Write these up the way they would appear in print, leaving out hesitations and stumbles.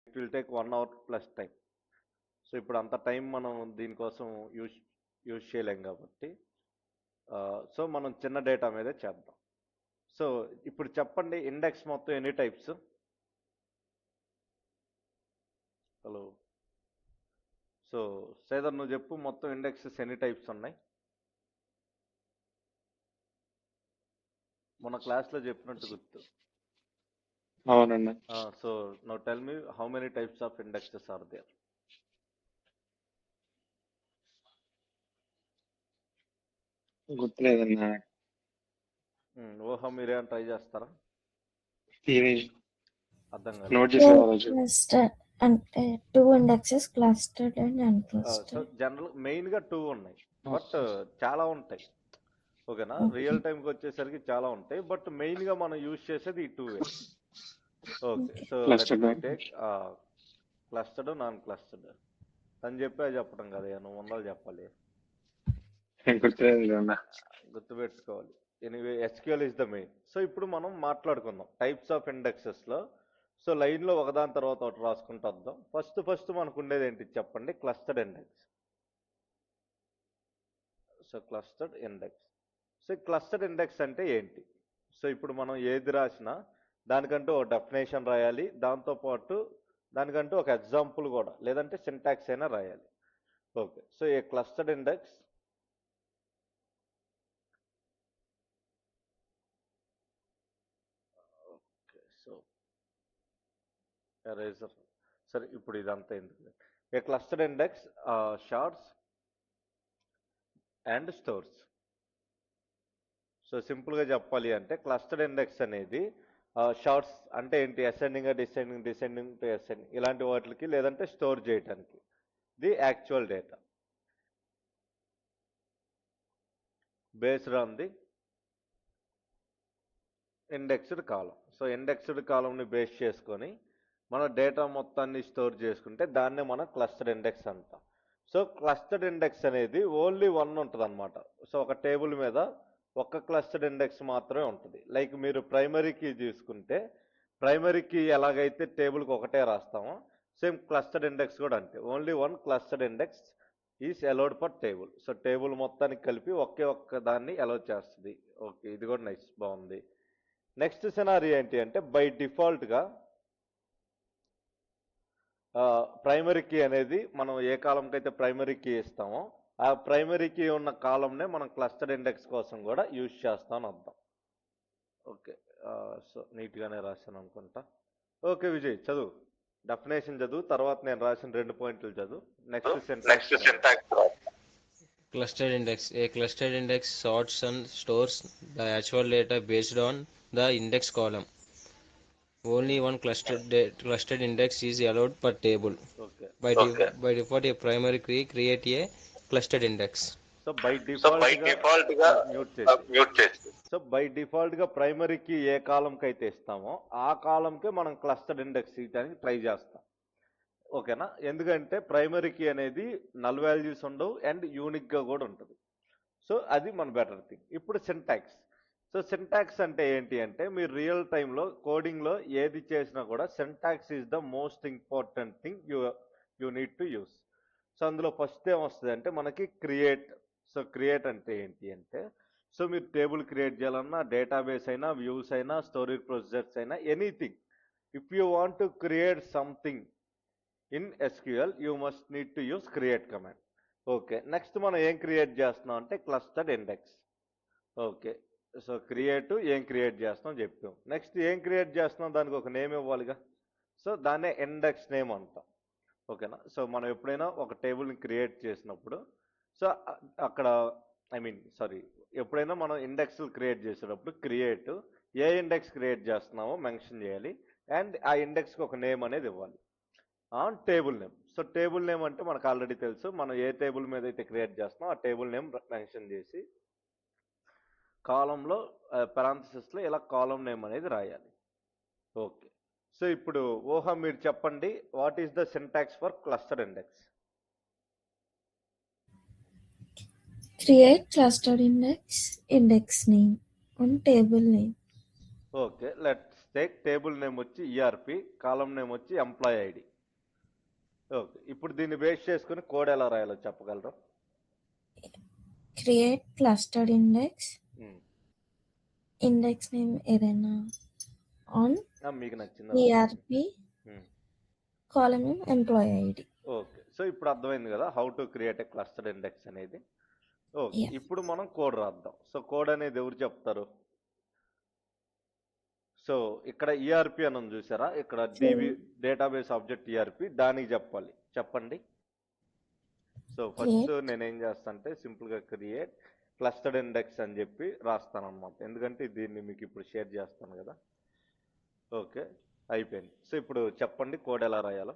It will take 1 hour plus time. So ఇప్పుడు అంత time మనం దీనికోసం యూజ్ చేయలేం కాబట్టి సో మనం చిన్న డేటా మీదే చేద్దాం. సో ఇప్పుడు చెప్పండి, ఇండెక్స్ మొత్తం ఎన్ని టైప్స్? హలో, సో శ్రీధర్ నువ్వు చెప్పు, మొత్తం ఇండెక్సెస్ ఎన్ని టైప్స్ ఉన్నాయి? మన క్లాస్లో చెప్పినట్టు గుర్తు. అవునండి. So now tell me how many types of indexes are there? గుర్తులేదన్నా. ఓహో, మీరేం ట్రై చేస్తారా? అర్థం కాదు. నోట్ చేసేవాళ్ళు. క్లస్టర్ అంటే 2 indexes, clustered and so unclustered. General మెయిన్గా 2 ఉన్నాయి, బట్ చాలా ఉంటాయి. ఓకేనా, రియల్ టైంకి వచ్చేసరికి చాలా ఉంటాయి, బట్ మెయిన్గా మనం యూజ్ చేసేది ఈ 2. Okay, so take clustered, non clustered అని చెప్పడం కదా, నువ్వు ఉండాలి చెప్పాలి, గుర్తుపెట్టుకోవాలి. Anyway SQL is the main. So ఇప్పుడు మనం మాట్లాడుకుందాం టైప్స్ ఆఫ్ ఇండెక్సెస్లో. సో లైన్లో ఒకదాని తర్వాత ఒకటి రాసుకుంటూ వద్దాం. ఫస్ట్ మనకు ఉండేది ఏంటి చెప్పండి? Clustered index. So clustered index. So clustered index అంటే ఏంటి? సో ఇప్పుడు మనం ఏది రాసినా దానికంటూ ఒక డెఫినేషన్ రాయాలి, దాంతోపాటు దానికంటూ ఒక ఎగ్జాంపుల్ కూడా, లేదంటే సింటాక్స్ అయినా రాయాలి. Okay, so a clustered index so eraser. సరే, ఇప్పుడు ఇదంతా ఎందుకు? A clustered index sorts and stores. So సింపుల్గా చెప్పాలి అంటే క్లస్టర్డ్ ఇండెక్స్ అనేది షార్ట్స్ అంటే ఏంటి? అసెండింగ్, డిసెండింగ్ టు అసెండింగ్ ఇలాంటి వాటికి, లేదంటే స్టోర్ చేయడానికి the actual data based on the indexed column. So indexed కాలంని బేస్ చేసుకొని మన డేటా మొత్తాన్ని స్టోర్ చేసుకుంటే దాన్నే మనం క్లస్టర్డ్ ఇండెక్స్ అంటాం. సో క్లస్టర్డ్ ఇండెక్స్ అనేది ఓన్లీ 1 ఉంటుంది అనమాట. సో ఒక టేబుల్ మీద ఒక్క క్లస్టర్డ్ ఇండెక్స్ మాత్రమే ఉంటుంది. లైక్ మీరు ప్రైమరీ కీ తీసుకుంటే, ప్రైమరీ కీ ఎలాగైతే టేబుల్కి ఒకటే రాస్తామో, సేమ్ క్లస్టర్డ్ ఇండెక్స్ కూడా అంతే. Only 1 clustered index is allowed for table. So table మొత్తానికి కలిపి ఒక్క దాన్ని అలౌ చేస్తుంది. ఓకే, ఇది కూడా నైస్, బాగుంది. నెక్స్ట్ సినారీ ఏంటి అంటే, బై డిఫాల్ట్గా ప్రైమరీ కీ అనేది మనం ఏ కాలంకి అయితే ప్రైమరీ కీ ఇస్తామో, ఆ ప్రైమరీ కీ ఉన్న కాలంనే మనం క్లస్టర్డ్ ఇండెక్స్ కోసం కూడా యూజ్ చేస్తామని అర్థం. ఓకే, సో నీట్గానే రాశాను అనుకుంటా. ఓకే విజయ్, చదువు, డెఫినేషన్ చదువు, తర్వాత నేను రాసిన 2 పాయింట్లు చదువు. Next syntax. Clustered index. A clustered index sorts and stores the actual data based on the index column. Only one clustered index is allowed per table. Okay, By default, a primary key create a clustered index. So by default గా mute చేసి, so by default గా primary key ఏ కాలంకి అయితే ఇస్తామో ఆ కాలంకే మనం clustered index ఇవ్వడానికి try చేస్తాం. ఓకేనా, ఎందుకంటే ప్రైమరీ కీ అనేది నల్ వాల్యూస్ ఉండవు అండ్ యూనిక్గా కూడా ఉంటుంది. సో అది మన బెటర్ థింగ్. ఇప్పుడు సింటాక్స్. సో సింటాక్స్ అంటే ఏంటి అంటే, మీరు రియల్ టైంలో కోడింగ్లో ఏది చేసినా కూడా syntax is the most important thing you need to use. So అందులో ఫస్ట్ ఏమొస్తుంది అంటే మనకి క్రియేట్. సో క్రియేట్ అంటే ఏంటి అంటే, సో మీరు టేబుల్ క్రియేట్ చేయాలన్నా, డేటాబేస్ అయినా, వ్యూస్ అయినా, స్టోరేజ్ ప్రొసీజర్స్ అయినా, anything, if you want to create something in SQL you must need to use create command. Okay, next మనం ఏం క్రియేట్ చేస్తున్నాం అంటే clustered index. Okay, so create ఏం క్రియేట్ చేస్తున్నాం చెప్పాం. నెక్స్ట్ ఏం క్రియేట్ చేస్తున్నాం, దానికి ఒక నేమ్ ఇవ్వాలిగా. సో దాన్నే ఇండెక్స్ నేమ్ అంటాం. ఓకేనా, సో మనం ఎప్పుడైనా ఒక టేబుల్ని క్రియేట్ చేసినప్పుడు, సో అక్కడ ఎప్పుడైనా మనం ఇండెక్స్లు క్రియేట్ చేసేటప్పుడు క్రియేట్ ఏ ఇండెక్స్ క్రియేట్ చేస్తున్నామో మెన్షన్ చేయాలి, అండ్ ఆ ఇండెక్స్కి ఒక నేమ్ అనేది ఇవ్వాలి. Table name. So table name అంటే మనకు ఆల్రెడీ తెలుసు, మనం ఏ టేబుల్ మీద అయితే క్రియేట్ చేస్తున్నాం ఆ టేబుల్ నేమ్ మెన్షన్ చేసి కాలంలో పారాంథసిస్లో ఇలా కాలం నేమ్ అనేది రాయాలి. ఓకే, సో ఇప్పుడు మీరు చెప్పండి, what is the syntax for clustered index? Create clustered index name on table name. Okay, let's take table name వచ్చి ERP, కాలం నేమ్ వచ్చి ఎంప్లాయీ ID. ఓకే, ఇప్పుడు దీన్ని బేస్ చేసుకుని కోడ్ ఎలా రాయాలో చెప్పగలరా? Create clustered index, index name ఏదైనా on మీకు నచ్చింది. ERP, column name employee ID. Okay, so ఇప్పుడు అర్థమైంది కదా how to create a clustered index అనేది. ఓకే, ఇప్పుడు మనం కోడ్ రాద్దాం. సో కోడ్ అనేది ఎవరు చెప్తారు? సో ఇక్కడ ఈఆర్పి అని ఉంది చూసారా, ఇక్కడ డేటాబేస్ ఆబ్జెక్ట్ ఈఆర్పి, దానికి చెప్పాలి. చెప్పండి. సో ఫస్ట్ నేనేం చేస్తాను అంటే సింపుల్గా క్రియేట్ క్లస్టర్డ్ ఇండెక్స్ అని చెప్పి రాస్తాను అనమాట, ఎందుకంటే దీన్ని మీకు ఇప్పుడు షేర్ చేస్తాను కదా. ఓకే, అయిపోయింది. సో ఇప్పుడు చెప్పండి కోడ్ ఎలా రాయాలో.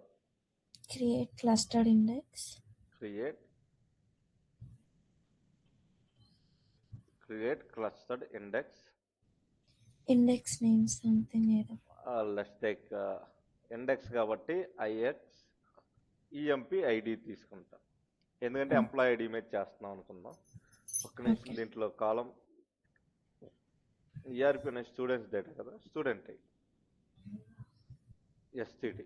Create clustered index, create clustered index, index name something ఏదో. లెట్స్ టేక్ ఇండెక్స్ కాబట్టి ఐఎక్స్ ఈఎంపి ఐడి తీసుకుంటాం, ఎందుకంటే ఎంప్లాయ్ ఐడి మీద చేస్తున్నాం అనుకుందాం. ఒక్క నిమిషం, దీంట్లో కాలం ఈఆర్పి అనే స్టూడెంట్స్ డేటా కదా, స్టూడెంట్ ఐడి ఎస్టిడి.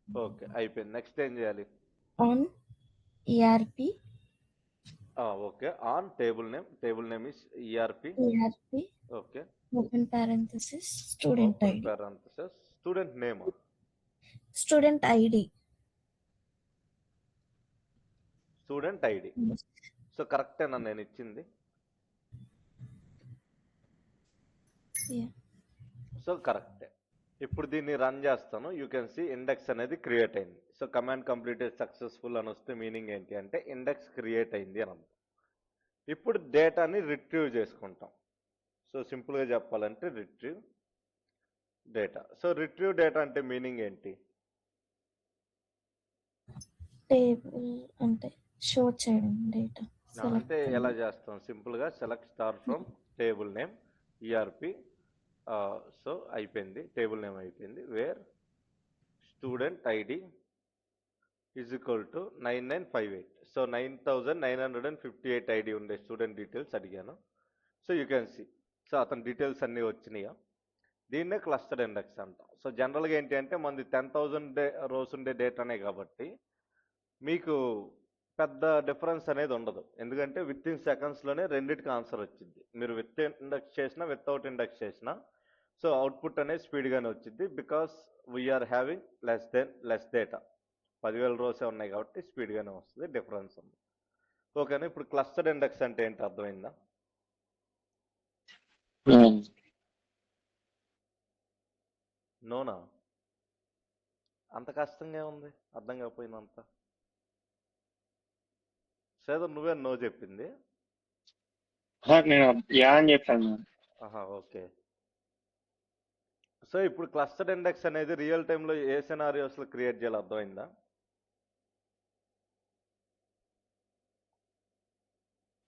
ఓకే, అయిపోయింది. నెక్స్ట్ ఏం చేయాలి? On ERP. Okay, on table name is ERP. Okay, open parenthesis student ID. Parenthesis student name, student ID. Student ID. So కరెక్టేనా నేను ఇచ్చింది? సో కరెక్టే. ఇప్పుడు దీన్ని రన్ చేస్తాను. యూ కెన్ సీ ఇండెక్స్ అనేది క్రియేట్ అయింది. సో కమాండ్ కంప్లీటెడ్ సక్సెస్ఫుల్ అని వస్తే మీనింగ్ ఏంటి అంటే ఇండెక్స్ క్రియేట్ అయింది అని అర్థం. ఇప్పుడు డేటాని రిట్రీవ్ చేసుకుంటాం. సో సింపుల్గా చెప్పాలంటే retrieve data. So retrieve data అంటే మీనింగ్ ఏంటి? టేబుల్ అంటే షో చేయడం డేటా. అంటే ఎలా చేస్తాం? సింపుల్గా select star from table name ERP. So అయిపోయింది, టేబుల్ నేమ్ అయిపోయింది. Where student ID is equal to 9958. So 9958 ID ఉండే స్టూడెంట్ డీటెయిల్స్ అడిగాను. So you can see, so అతని డీటెయిల్స్ అన్నీ వచ్చినాయా? దీన్నే క్లస్టర్డ్ ఇండెక్స్ అంటాం. సో జనరల్గా ఏంటి అంటే మనది 10,000 రోస్ ఉండే డేటానే కాబట్టి మీకు పెద్ద డిఫరెన్స్ అనేది ఉండదు, ఎందుకంటే విత్ ఇన్ సెకండ్స్లోనే రెండింటికి ఆన్సర్ వచ్చింది. మీరు విత్ ఇండెక్స్ చేసినా వితౌట్ ఇండెక్స్ చేసినా సో అవుట్పుట్ అనేది స్పీడ్గానే వచ్చింది, because we're having less data. 10,000 రోసే ఉన్నాయి కాబట్టి స్పీడ్గానే వస్తుంది, డిఫరెన్స్ ఉంది. ఓకేనా? ఇప్పుడు క్లస్టర్డ్ ఇండెక్స్ అంటే ఏంటి అర్థమైందా? నోనా? అంత కష్టంగా ఉంది అర్థం కాకపోయినంత. సేదో నువ్వే నో చెప్పింది. నేను యా అని చెప్పాను. ఓకే. సో ఇప్పుడు క్లస్టర్డ్ ఇండెక్స్ అనేది రియల్ టైంలో ఏ సినారియోస్లో క్రియేట్ చేయాలి అర్థమైందా?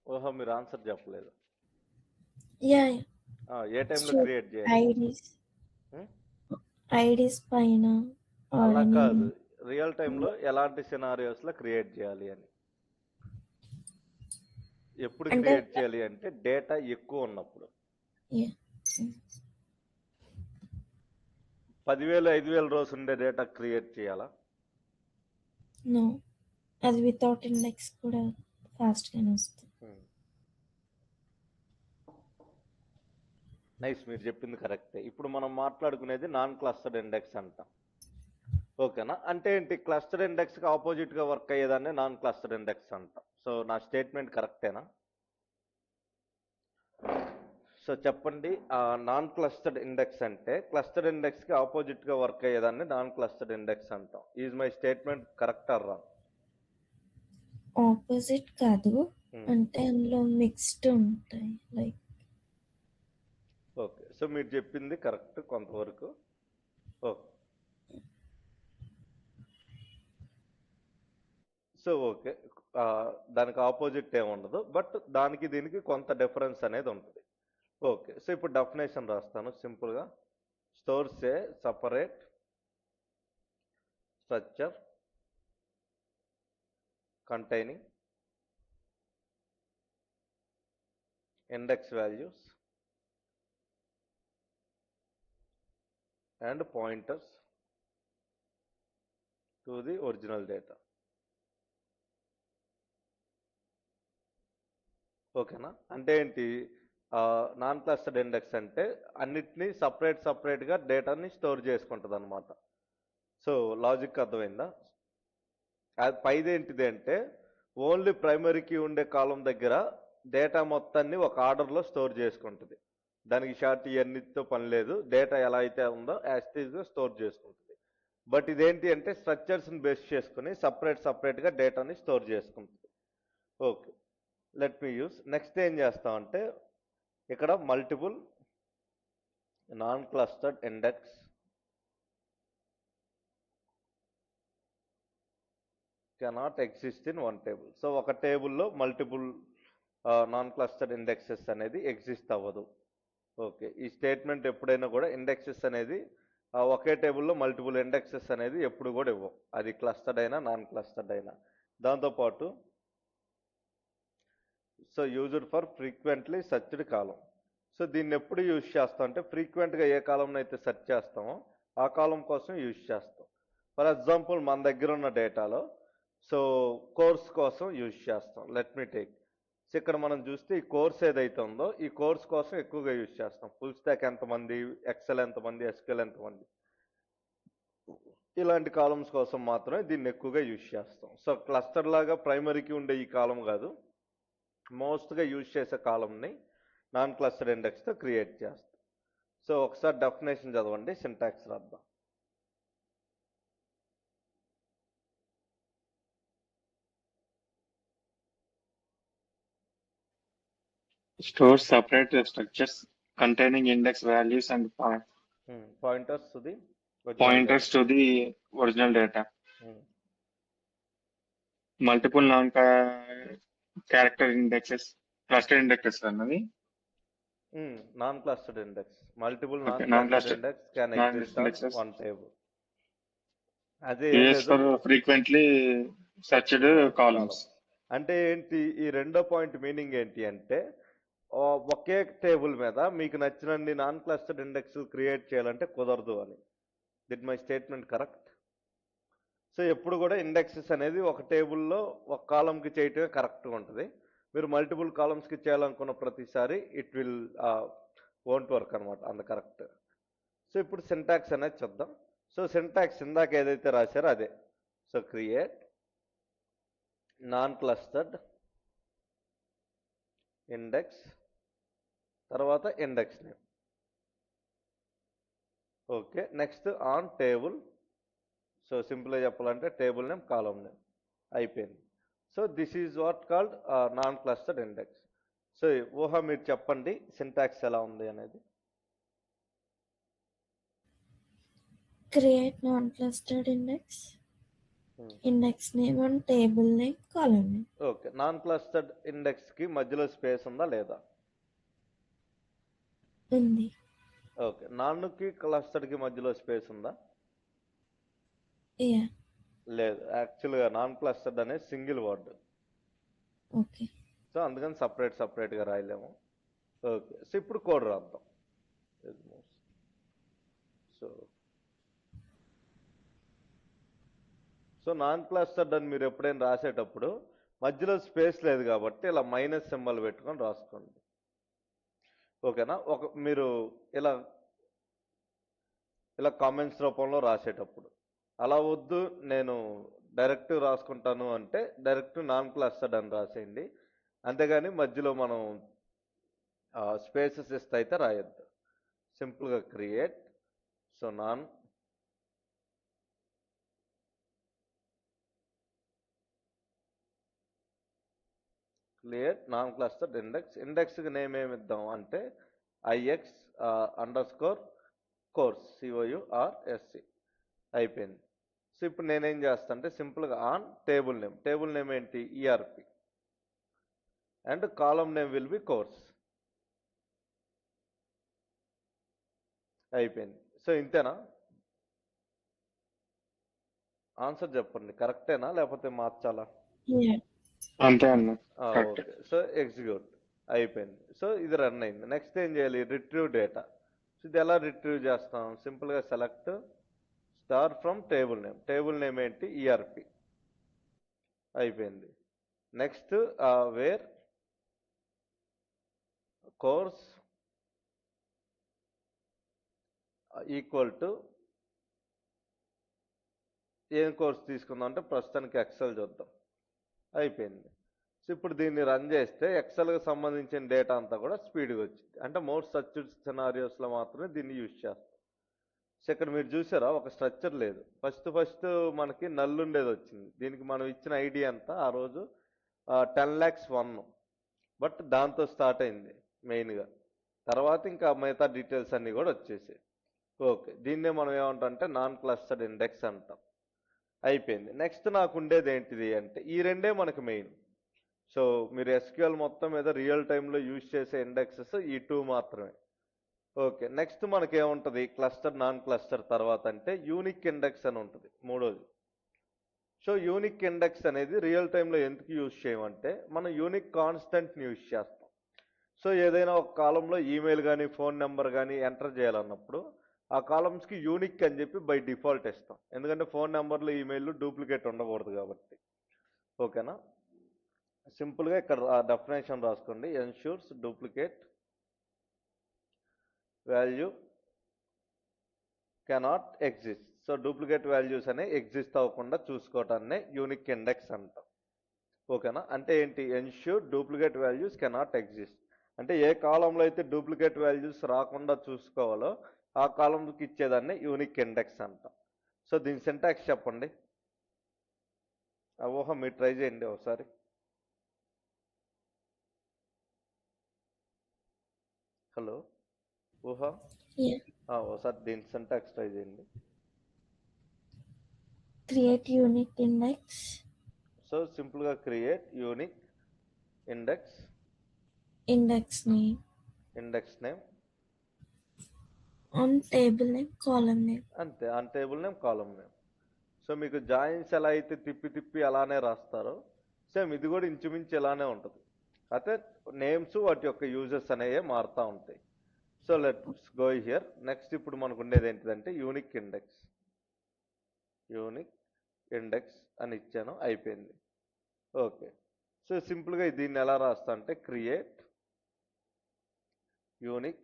ఓహో, మీరు ఆన్సర్ చెప్పలేదు. ఏ టైంలో క్రియేట్ చేయాలి? ఐడీస్ పైన. అలా కాదు, రియల్ టైంలో ఎలాంటి సినారియోస్లో క్రియేట్ చేయాలి అని. ఎప్పుడు క్రియేట్ చేయాలి అంటే డేటా ఎక్కువ ఉన్నప్పుడు. 10,000 5,000 రోస్ ఉండే డేటా క్రియేట్ చేయాలా? నో, అది వితౌట్ ఇండెక్స్ కూడా ఫాస్ట్ గానే వస్తుంది. నైస్, మీరు చెప్పింది కరెక్టే. ఇప్పుడు మనం మాట్లాడుకునేది నాన్ క్లస్టర్డ్ ఇండెక్స్ అంటాం. ఓకేనా? అంటే ఏంటి? క్లస్టర్డ్ ఇండెక్స్కి ఆపోజిట్గా వర్క్ అయ్యేదాన్ని నాన్ క్లస్టర్డ్ ఇండెక్స్ అంటాం. సో నా స్టేట్మెంట్ కరెక్టేనా? సో చెప్పండి, నాన్ క్లస్టర్డ్ ఇండెక్స్ అంటే క్లస్టర్డ్ ఇండెక్స్కి ఆపోజిట్గా వర్క్ అయ్యేదాన్ని నాన్ క్లస్టర్డ్ ఇండెక్స్ అంటాం. Is my statement correct or wrong? Opposite కాదు, అంటే అందులో మిక్స్డ్ ఉంటాయి లైక్. ఓకే, సో మీరు చెప్పింది కరెక్ట్ కొంతవరకు. ఓకే, సో ఓకే, దానికి ఆపోజిట్ ఏమి ఉండదు, బట్ దానికి దీనికి కొంత డిఫరెన్స్ అనేది ఉంటుంది. ఓకే, సో ఇప్పుడు డెఫినేషన్ రాస్తాను సింపుల్గా. Stores A separate structure containing index values and pointers to the original data. ఓకేనా? అంటే ఏంటి, నాన్ క్లస్టర్డ్ ఇండెక్స్ అంటే అన్నిటినీ సపరేట్గా డేటాని స్టోర్ చేసుకుంటుంది అనమాట. సో లాజిక్ అర్థమైందా? అది పైది ఏంటిది అంటే ఓన్లీ ప్రైమరీకి ఉండే కాలం దగ్గర డేటా మొత్తాన్ని ఒక ఆర్డర్లో స్టోర్ చేసుకుంటుంది. దానికి షార్ట్ ఇవన్నిటితో పని లేదు. డేటా ఎలా అయితే ఉందో యాస్టీజ్గా స్టోర్ చేసుకుంటుంది. బట్ ఇదేంటి అంటే స్ట్రక్చర్స్ని బేస్ చేసుకుని సపరేట్గా డేటాని స్టోర్ చేసుకుంటుంది. Okay, let me use. Next ఏం చేస్తామంటే ఇక్కడ multiple non clustered index cannot exist in one table. So ఒక టేబుల్లో మల్టిపుల్ నాన్ క్లస్టర్డ్ ఇండెక్సెస్ అనేది ఎగ్జిస్ట్ అవ్వదు. ఓకే, ఈ స్టేట్మెంట్ ఎప్పుడైనా కూడా ఇండెక్సెస్ అనేది ఒకే టేబుల్లో మల్టిపుల్ ఇండెక్సెస్ అనేది ఎప్పుడు కూడా ఇవ్వం, అది క్లస్టర్డ్ అయినా నాన్ క్లస్టర్డ్ అయినా. దాంతోపాటు so used for frequently searched column. So దీన్ని ఎప్పుడు యూజ్ చేస్తాం అంటే ఫ్రీక్వెంట్గా ఏ కాలంలో అయితే సెర్చ్ చేస్తామో ఆ కాలం కోసం యూజ్ చేస్తాం. ఫర్ ఎగ్జాంపుల్ మన దగ్గర ఉన్న డేటాలో సో కోర్స్ కోసం యూజ్ చేస్తాం. Let me take. సో ఇక్కడ మనం చూస్తే ఈ కోర్స్ ఏదైతే ఉందో ఈ కోర్స్ కోసం ఎక్కువగా యూజ్ చేస్తాం. ఫుల్ స్టాక్ ఎంతమంది, ఎక్సెల్ ఎంతమంది, ఎస్క్యూఎల్ ఎంతమంది, ఇలాంటి కాలమ్స్ కోసం మాత్రమే దీన్ని ఎక్కువగా యూజ్ చేస్తాం. సో క్లస్టర్ లాగా ప్రైమరీకి ఉండే ఈ కాలం కాదు, మోస్ట్గా యూజ్ చేసే కాలంని నాన్ క్లస్టర్ ఇండెక్స్తో క్రియేట్ చేస్తాం. సో ఒకసారి డెఫినేషన్ చదవండి, సింటాక్స్ రాద్దాం. Store separate structures containing index values and pointers to the pointers to the original data. Multiple non-character indexes, cluster indexes అన్నది. Non clustered index, multiple Okay, non clustered non-clustered index can exist on indexes. One table. అదే ఏం Yes, లేదు, for frequently searched columns. అంటే ఏంటి ఈ రెండో point meaning ఏంటి అంటే ఒకే టేబుల్ మీద మీకు నచ్చినన్ని నాన్ క్లస్టర్డ్ ఇండెక్స్ క్రియేట్ చేయాలంటే కుదరదు అని. Did my statement correct? So ఎప్పుడు కూడా ఇండెక్సెస్ అనేది ఒక టేబుల్లో ఒక కాలంకి చేయటమే కరెక్ట్గా ఉంటుంది. మీరు మల్టిపుల్ కాలమ్స్కి చేయాలనుకున్న ప్రతిసారి ఇట్ విల్ వోంట్ వర్క్ అనమాట, అంత కరెక్ట్. సో ఇప్పుడు సింటాక్స్ అనేది చూద్దాం. సో సింటాక్స్ ఇందాక ఏదైతే రాశారో అదే. So create non clustered index, తర్వాత index name. Okay, next on table. So సింపుల్గా చెప్పాలంటే టేబుల్ నేమ్, కాలం నేమ్, అయిపోయింది. So this is what called non clustered index. So ఊహ మీరు చెప్పండి సింటాక్స్ ఎలా ఉంది అనేది. Create non-clustered index, index name and table name, column name. Okay, non clustered ఇండెక్స్కి మధ్యలో స్పేస్ ఉందా లేదా? ఉంది. ఓకే, నాన్కి క్లస్టర్డ్కి మధ్యలో స్పేస్ ఉందా? Yeah. లేదు, యాక్చువల్గా నాన్ క్లస్టర్డ్ అనేది సింగిల్ వర్డ్. Okay. సో అందుకని సపరేట్గా రాయలేము. ఓకే, సో ఇప్పుడు కోడ్ రాద్దాం. సో నాన్ క్లస్టర్డ్ అని మీరు ఎప్పుడైనా రాసేటప్పుడు మధ్యలో స్పేస్ లేదు కాబట్టి ఇలా మైనస్ సింబల్ పెట్టుకొని రాసుకోండి. ఓకేనా? మీరు ఇలా కామెంట్స్ రూపంలో రాసేటప్పుడు అలా వద్దు, నేను డైరెక్ట్ రాసుకుంటాను అంటే డైరెక్ట్ నాన్ క్లస్టర్డ్ అని రాసేయండి. అంతేగాని మధ్యలో మనం స్పేసెస్ ఇస్తే అయితే రాయొద్దు. సింపుల్గా create so non clustered index. ఇండెక్స్కి నేమ్ ఏమి ఇద్దాం అంటే IX _ కోర్స్ COURSC. అయిపోయింది. సో ఇప్పుడు నేనేం చేస్తాను అంటే సింపుల్గా on table name. Table name ఏంటి? ERP. And column name will be course. అయిపోయింది. సో ఇంతేనా? ఆన్సర్ చెప్పండి, కరెక్టేనా లేకపోతే మార్చాలా? Yeah. అంతే అన్న. ఓకే, సో ఎగ్జిక్యూట్ అయిపోయింది. సో ఇది రన్ అయింది. నెక్స్ట్ ఏం చేయాలి? Retrieve data. సో ఇది ఎలా రిట్రీవ్ చేస్తాం? సింపుల్గా select star from table name ఏంటి ఈఆర్పి అయిపోయింది. Next where course equal to ఏం కోర్స్ తీసుకుందాం అంటే ప్రస్తుతానికి ఎక్సెల్ చూద్దాం. అయిపోయింది. సో ఇప్పుడు దీన్ని రన్ చేస్తే ఎక్సెల్కి సంబంధించిన డేటా అంతా కూడా స్పీడ్గా వచ్చింది. అంటే మోస్ట్ సర్చ్డ్ సినారియోస్లో మాత్రమే దీన్ని యూజ్ చేస్తాం. సో ఇక్కడ మీరు చూసారా ఒక స్ట్రక్చర్ లేదు. ఫస్ట్ మనకి నల్ ఉండేది వచ్చింది. దీనికి మనం ఇచ్చిన ఐడి అంతా ఆ రోజు 10 lakhs 1, బట్ దాంతో స్టార్ట్ అయింది మెయిన్గా. తర్వాత ఇంకా మిగతా డీటెయిల్స్ అన్నీ కూడా వచ్చేసాయి. ఓకే, దీన్నే మనం ఏమంటాం అంటే నాన్ క్లస్టర్డ్ ఇండెక్స్ అంటాం. అయిపోయింది. నెక్స్ట్ నాకు ఉండేది ఏంటిది అంటే ఈ రెండే మనకి మెయిన్. సో మీరు ఎస్క్యూఎల్ మొత్తం మీద రియల్ టైంలో యూజ్ చేసే ఇండెక్సెస్ ఈ 2 మాత్రమే. ఓకే, నెక్స్ట్ మనకి ఏముంటుంది క్లస్టర్ నాన్ క్లస్టర్ తర్వాత అంటే యూనిక్ ఇండెక్స్ అని ఉంటుంది మూడోది. సో యూనిక్ ఇండెక్స్ అనేది రియల్ టైంలో ఎందుకు యూజ్ చేయమంటే మనం యూనిక్ కాన్స్టెంట్ని యూజ్ చేస్తాం. సో ఏదైనా ఒక కాలంలో ఈమెయిల్ కానీ ఫోన్ నెంబర్ కానీ ఎంటర్ చేయాలన్నప్పుడు ఆ కాలమ్స్కి యూనిక్ అని చెప్పి బై డిఫాల్ట్ ఇస్తాం. ఎందుకంటే ఫోన్ నెంబర్లు ఈమెయిల్ డూప్లికేట్ ఉండకూడదు కాబట్టి. ఓకేనా, సింపుల్గా ఇక్కడ డెఫినేషన్ రాసుకోండి. Ensures duplicate value cannot exist. So duplicate values అనే ఎగ్జిస్ట్ అవ్వకుండా చూసుకోవటాన్ని యూనిక్ ఇండెక్స్ అంటాం. ఓకేనా, అంటే ఏంటి ensure duplicate values cannot exist అంటే ఏ కాలంలో అయితే డూప్లికేట్ వాల్యూస్ రాకుండా చూసుకోవాలో ఆ కాలంకి ఇచ్చేదాన్ని యూనిక్ ఇండెక్స్ అంటాం. సో దీని సింటాక్స్ చెప్పండి. ఊహ మీరు ట్రై చేయండి ఒకసారి. హలో ఊహ, Yeah. ఒకసారి దీని సింటాక్స్ ట్రై చేయండి. Create unique index. సో సింపుల్గా create unique index Index name. On table name, column name. అంతే, on table name column name. So మీకు జాయిన్స్ ఎలా అయితే తిప్పి అలానే రాస్తారో సేమ్ ఇది కూడా ఇంచుమించు ఇలానే ఉంటుంది. అయితే నేమ్స్ వాటి యొక్క యూజెస్ అనేవి మారుతూ ఉంటాయి. So let's go here. Next ఇప్పుడు మనకు ఉండేది ఏంటిదంటే యూనిక్ ఇండెక్స్ అని ఇచ్చాను. అయిపోయింది. ఓకే, సో సింపుల్గా దీన్ని ఎలా రాస్తా అంటే క్రియేట్ యూనిక్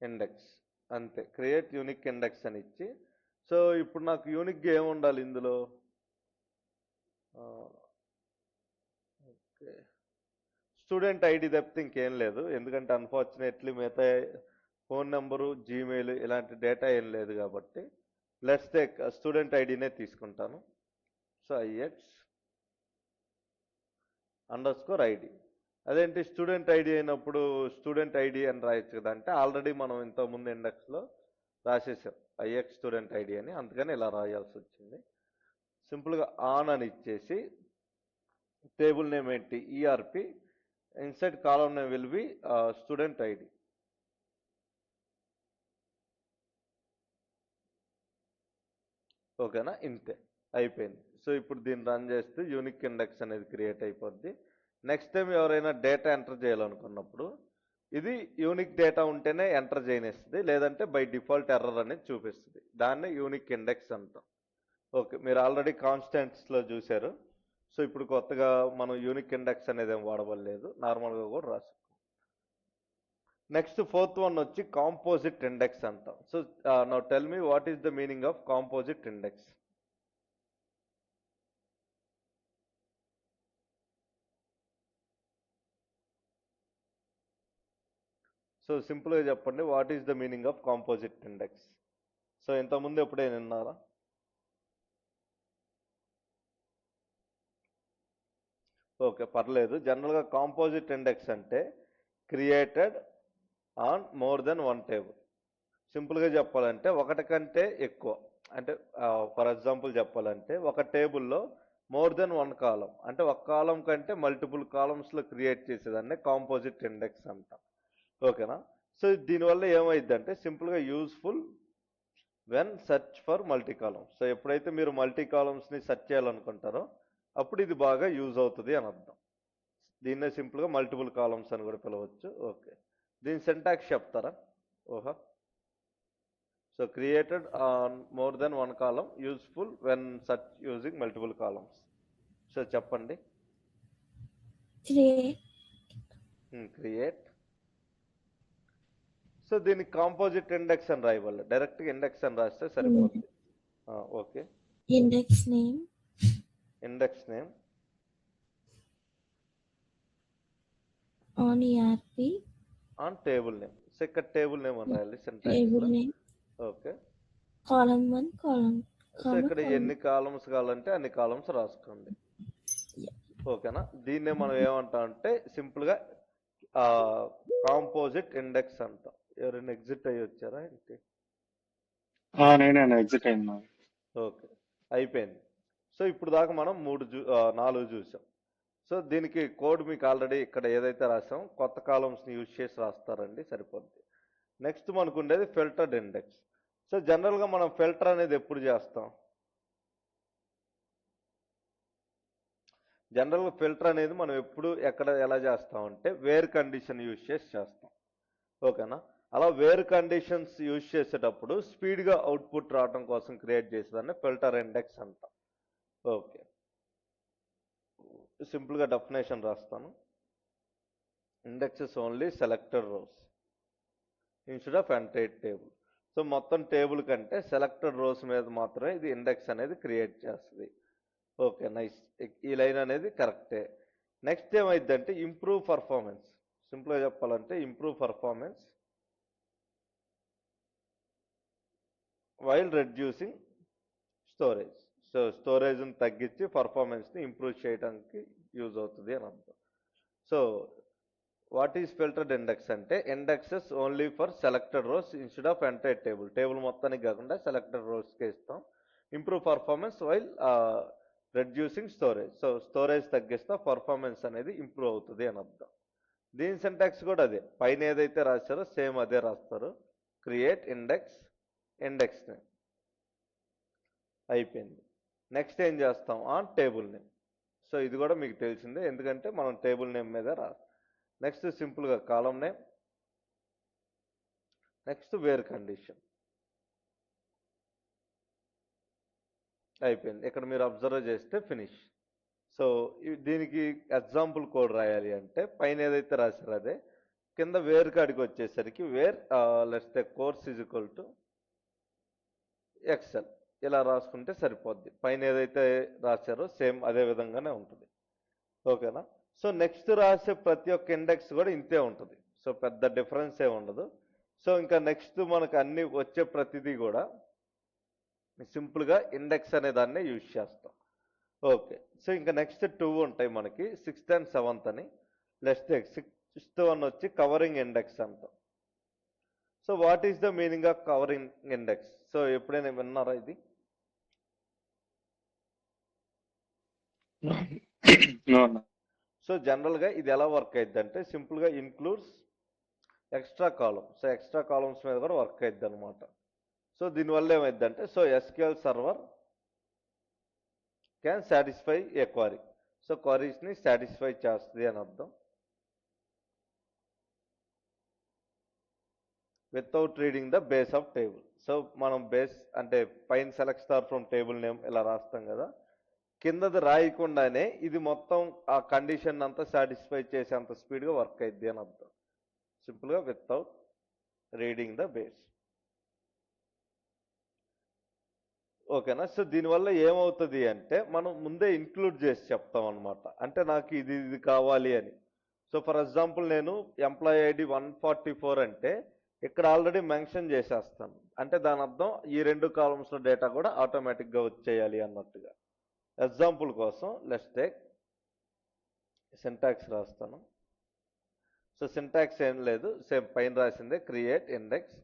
ఇండెక్స్ అంతే. క్రియేట్ యూనిక్ ఇండెక్స్ అని ఇచ్చి సో ఇప్పుడు నాకు యూనిక్గా ఏముండాలి ఇందులో. ఓకే, స్టూడెంట్ ఐడి తప్పితే ఇంకేం లేదు. ఎందుకంటే అన్ఫార్చునేట్లీ మిగతా ఫోన్ నెంబరు జీమెయిల్ ఇలాంటి డేటా ఏం లేదు కాబట్టి లెట్స్ టేక్ స్టూడెంట్ ఐడినే తీసుకుంటాను. So IX _ID. అదేంటి స్టూడెంట్ ఐడి అయినప్పుడు స్టూడెంట్ ఐడి అని రాయొచ్చు కదా అంటే ఆల్రెడీ మనం ఇంతకుముందు ఇండెక్స్లో రాసేసాం ఐఎక్స్ స్టూడెంట్ ఐడి అని, అందుకని ఇలా రాయాల్సి వచ్చింది. సింపుల్గా ఆన్ అని ఇచ్చేసి టేబుల్ నేమ్ ఏంటి ERP, inside column name will B student ID. ఓకేనా, ఇంతే అయిపోయింది. సో ఇప్పుడు దీన్ని రన్ చేస్తే యూనిక్ ఇండెక్స్ అనేది క్రియేట్ అయిపోద్ది. నెక్స్ట్ టైం ఎవరైనా డేటా ఎంటర్ చేయాలనుకున్నప్పుడు ఇది యూనిక్ డేటా ఉంటేనే ఎంటర్ చేయనిస్తుంది, లేదంటే బై డిఫాల్ట్ ఎర్రర్ అనేది చూపిస్తుంది. దాన్ని యూనిక్ ఇండెక్స్ అంటాం. ఓకే, మీరు ఆల్రెడీ కాన్స్టెంట్స్లో చూశారు. సో ఇప్పుడు కొత్తగా మనం యూనిక్ ఇండెక్స్ అనేది ఏం వాడవలేదు, నార్మల్గా కూడా రాసు. నెక్స్ట్ ఫోర్త్ వన్ వచ్చి కాంపోజిట్ ఇండెక్స్ అంటాం. So now tell me what is the meaning of composite index. So సింపుల్గా చెప్పండి, what is the meaning of composite index. So ఇంతకుముందు ఎప్పుడైనా విన్నారా? ఓకే, పర్లేదు. జనరల్గా కాంపోజిట్ ఇండెక్స్ అంటే created on more than one table. సింపుల్గా చెప్పాలంటే ఒకటి కంటే ఎక్కువ, అంటే ఫర్ ఎగ్జాంపుల్ చెప్పాలంటే ఒక టేబుల్లో మోర్ దెన్ వన్ కాలం, అంటే ఒక కాలం కంటే మల్టిపుల్ కాలమ్స్లో క్రియేట్ చేసేదాన్ని కాంపోజిట్ ఇండెక్స్ అంటాం. ఓకేనా, సో దీనివల్ల ఏమైందంటే సింపుల్గా useful when search for multi columns. So ఎప్పుడైతే మీరు మల్టీ కాలమ్స్ని సెర్చ్ చేయాలనుకుంటారో అప్పుడు ఇది బాగా యూజ్ అవుతుంది అని అర్థం. దీన్నే సింపుల్గా మల్టిపుల్ కాలమ్స్ అని కూడా పిలవచ్చు. ఓకే, దీని సింటాక్స్ చెప్తారా? ఓహా, so created on more than one column useful when search using multiple columns. So చెప్పండి. క్రియేట్. సో దీనికి కాంపోజిట్ ఇండెక్స్ అని రాయవాలి, డైరెక్ట్గా ఇండెక్స్ అని రాస్తే సరిపోతుంది. Okay, index name on ERP on table name. So ఇక్కడ టేబుల్ నేమ్ అని రాయాలి table syntax. Name okay, column 1 column so ఇక్కడ ఎన్ని కాలమ్స్ కావాలంటే అన్ని కాలమ్స్ రాసుకోండి. ఓకేనా, దీన్నే మనం ఏమంటాం అంటే సింపుల్గా కాంపోజిట్ ఇండెక్స్ అంటాం. ఎవరైనా ఎగ్జిట్ అయ్యి వచ్చారా ఏంటి? నేనే ఎగ్జిట్ అయినా. ఓకే, అయిపోయింది. సో ఇప్పుడు దాకా మనం 4 చూసాం. సో దీనికి కోడ్ మీకు ఆల్రెడీ ఇక్కడ ఏదైతే రాసాం కొత్త కాలమ్స్ని యూజ్ చేసి రాస్తారండి, సరిపోద్ది. నెక్స్ట్ మనకు ఉండేది ఫిల్టర్డ్ ఇండెక్స్. సో జనరల్గా మనం ఫిల్టర్ అనేది ఎప్పుడు చేస్తాం? జనరల్గా ఫిల్టర్ అనేది మనం ఎప్పుడు ఎక్కడ ఎలా చేస్తామంటే వేర్ కండిషన్ యూజ్ చేసి చేస్తాం. ఓకేనా, అలా వేర్ కండిషన్స్ యూజ్ చేసేటప్పుడు స్పీడ్గా అవుట్పుట్ రావడం కోసం క్రియేట్ చేసేదాన్ని ఫిల్టర్ ఇండెక్స్ అంటాం. ఓకే, సింపుల్గా డెఫినేషన్ రాస్తాను. Indexes only selected rows instead of entire table. So మొత్తం టేబుల్ కంటే సెలెక్టెడ్ రోస్ మీద మాత్రమే ఇది ఇండెక్స్ అనేది క్రియేట్ చేస్తుంది. Okay, nice. ఈ లైన్ అనేది కరెక్టే. నెక్స్ట్ ఏమైందంటే ఇంప్రూవ్ పర్ఫార్మెన్స్. సింపుల్గా చెప్పాలంటే improve performance while reducing storage. So స్టోరేజ్ని తగ్గించి పర్ఫార్మెన్స్ని ఇంప్రూవ్ చేయడానికి యూజ్ అవుతుంది అని అర్థం. So what is filtered index అంటే indexes only for selected rows instead of entire table. Table మొత్తానికి కాకుండా సెలెక్టెడ్ రోస్కే ఇస్తాం. Improve performance while reducing storage. So storage తగ్గిస్తా పర్ఫార్మెన్స్ అనేది ఇంప్రూవ్ అవుతుంది అని అర్థం. దీని సింటాక్స్ కూడా అదే, పైన ఏదైతే రాశారో సేమ్ అదే రాస్తారు. క్రియేట్ ఇండెక్స్ నేమ్ అయిపోయింది. నెక్స్ట్ ఏం చేస్తాం? On table name. సో ఇది కూడా మీకు తెలిసిందే, ఎందుకంటే మనం టేబుల్ నేమ్ మీద రాస్తాం. నెక్స్ట్ సింపుల్గా column name, next where condition అయిపోయింది. ఇక్కడ మీరు అబ్జర్వ్ చేస్తే ఫినిష్. సో దీనికి ఎగ్జాంపుల్ కోడ్ రాయాలి అంటే పైన ఏదైతే రాశారో అదే, కింద వేర్ కాడికి వచ్చేసరికి where let's course is equal to Excel ఇలా రాసుకుంటే సరిపోద్ది. పైన ఏదైతే రాశారో సేమ్ అదే విధంగానే ఉంటుంది. ఓకేనా, సో నెక్స్ట్ రాసే ప్రతి ఒక్క ఇండెక్స్ కూడా ఇంతే ఉంటుంది. సో పెద్ద డిఫరెన్స్ ఏ ఉండదు. సో ఇంకా నెక్స్ట్ మనకు అన్ని వచ్చే ప్రతిదీ కూడా సింపుల్గా ఇండెక్స్ అనే దాన్నే యూజ్ చేస్తాం. ఓకే, సో ఇంకా నెక్స్ట్ 2 ఉంటాయి మనకి, 6th and 7th అని. లెట్స్ టేక్ 6th వన్ వచ్చి కవరింగ్ ఇండెక్స్ అంటాం. So what is the meaning of covering index? So ఎప్పుడైనా విన్నారా ఇది? సో జనరల్గా ఇది ఎలా వర్క్ అవుతుంది అంటే సింపుల్గా includes extra column. So extra columns మీద కూడా వర్క్ అవుతుంది అనమాట. సో దీనివల్ల ఏమైందంటే so SQL server can satisfy a query. So క్వరీస్ని సాటిస్ఫై చేస్తుంది అని అర్థం. Without reading the base of table. So మనం బేస్ అంటే పైన select star from table name ఇలా రాస్తాం కదా, కిందది రాయకుండానే ఇది మొత్తం ఆ కండిషన్ అంతా సాటిస్ఫై చేసేంత స్పీడ్గా వర్క్ అయింది అని అర్థం. సింపుల్గా వితౌట్ రీడింగ్ ద బేస్. ఓకేనా, సో దీనివల్ల ఏమవుతుంది అంటే మనం ముందే ఇంక్లూడ్ చేసి చెప్తాం అనమాట. అంటే నాకు ఇది కావాలి అని. సో ఫర్ ఎగ్జాంపుల్ నేను ఎంప్లాయీ ఐడి 144 అంటే ఇక్కడ ఆల్రెడీ మెన్షన్ చేసేస్తాను. అంటే దాని అర్థం ఈ 2 కాలమ్స్లో డేటా కూడా ఆటోమేటిక్గా వచ్చేయాలి అన్నట్టుగా. ఎగ్జాంపుల్ కోసం లెట్స్ టేక్ సింటాక్స్ రాస్తాను. సో సింటాక్స్ ఏం లేదు, సేమ్ పైన రాసిందే క్రియేట్ ఇండెక్స్.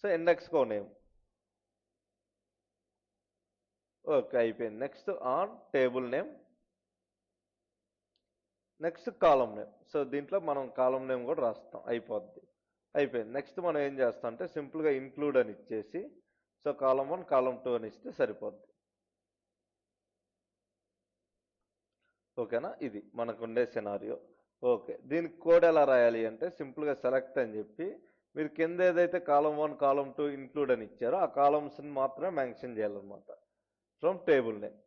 సో ఇండెక్స్కో నేమ్. ఓకే, అయిపోయింది. Next on table name, next column name. So దీంట్లో మనం కాలమ్ నేమ్ కూడా రాస్తాం, అయిపోద్ది. అయిపోయింది. నెక్స్ట్ మనం ఏం చేస్తాం అంటే సింపుల్గా ఇంక్లూడ్ అని ఇచ్చేసి సో కాలమ్ 1 కాలమ్ 2 అని ఇస్తే సరిపోద్ది. ఓకేనా, ఇది మనకు ఉండే సినారియో. ఓకే, దీనికి కోడ్ ఎలా రాయాలి అంటే సింపుల్గా సెలెక్ట్ అని చెప్పి మీరు కింద ఏదైతే కాలం 1 కాలం 2 ఇంక్లూడ్ అని ఇచ్చారో ఆ కాలమ్స్ని మాత్రమే మెన్షన్ చేయాలన్నమాట ఫ్రమ్ టేబుల్ నేమ్.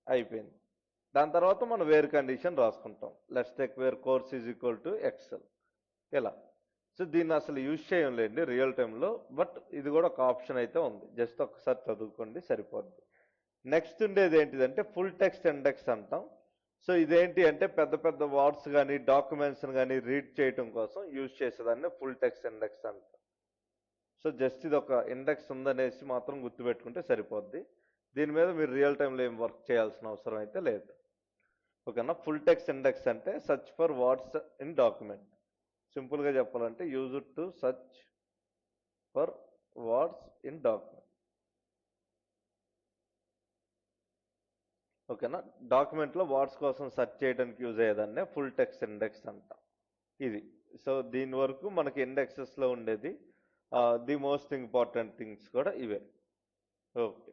అయిపోయింది. దాని తర్వాత మనం వేర్ కండిషన్ రాసుకుంటాం. Let's take where course is equal to Excel ఇలా. సో దీన్ని అసలు యూజ్ చేయంలేండి రియల్ టైంలో, బట్ ఇది కూడా ఒక ఆప్షన్ అయితే ఉంది, జస్ట్ ఒకసారి చదువుకోండి సరిపోద్ది. నెక్స్ట్ ఉండేది ఏంటిదంటే ఫుల్ టెక్స్ట్ ఇండెక్స్ అంటాం. సో ఇదేంటి అంటే పెద్ద పెద్ద వర్డ్స్ కానీ డాక్యుమెంట్స్ని కానీ రీడ్ చేయడం కోసం యూజ్ చేసేదాన్ని ఫుల్ టెక్స్ట్ ఇండెక్స్ అంటాం. సో జస్ట్ ఇది ఒక ఇండెక్స్ ఉందనేసి మాత్రం గుర్తుపెట్టుకుంటే సరిపోద్ది. దీని మీద మీరు రియల్ టైంలో ఏం వర్క్ చేయాల్సిన అవసరం అయితే లేదు. ఓకేనా. ఫుల్ టెక్స్ట్ ఇండెక్స్ అంటే search for words in document. సింపుల్గా చెప్పాలంటే use it to search for words in document. ఓకేనా. డాక్యుమెంట్లో వర్డ్స్ కోసం సెర్చ్ చేయడానికి యూజ్ అయ్యేదాన్నే ఫుల్ టెక్స్ట్ ఇండెక్స్ అంట. ఇది సో దీని వరకు మనకి ఇండెక్సెస్లో ఉండేది ది మోస్ట్ ఇంపార్టెంట్ థింగ్స్ కూడా ఇవే. ఓకే.